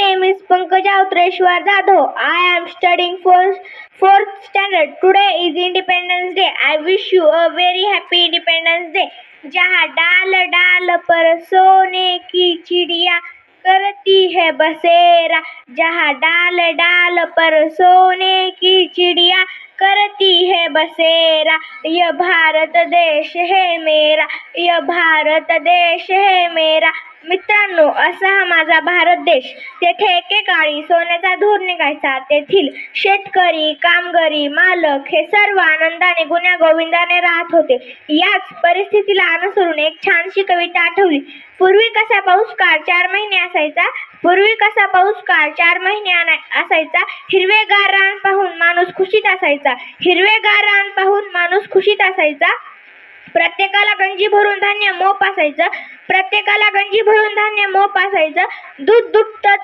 name is Pankaja Utreshwar Jadhav. I am studying fourth standard. Today is Independence Day. I wish you a very happy Independence Day. जहाँ डाल डाल पर सोने की चिड़िया करती है बसेरा, जहाँ डाल डाल पर सोने की चिड़िया करती है बसेरा, यह भारत देश है मेरा, यह भारत देश है मेरा. मित्रांनो, असा हा माझा भारत देश. तेथे एकेकाळी सोन्याचा धूर निघायचा. तेथील शेतकरी, कामगारी, मालक हे सर्व आनंदाने गुण्यागोविंदाने राहत होते. याच परिस्थितीला अनुसरून एक छानशी कविता आठवली. पूर्वी कसा पाऊस काळ 4 महिने असायचा, पूर्वी कसा पाऊस काळ 4 महिने असायचा, हिरवेगार रान पाहून माणूस खुशीत असायचा, हिरवेगार रान पाहून माणूस खुशीत असायचा. प्रत्येकाला गंजी भरून धान्य मोप असायचं, प्रत्येकाला गंजी भरून धान्य मोप असायचं. दूध दुभतं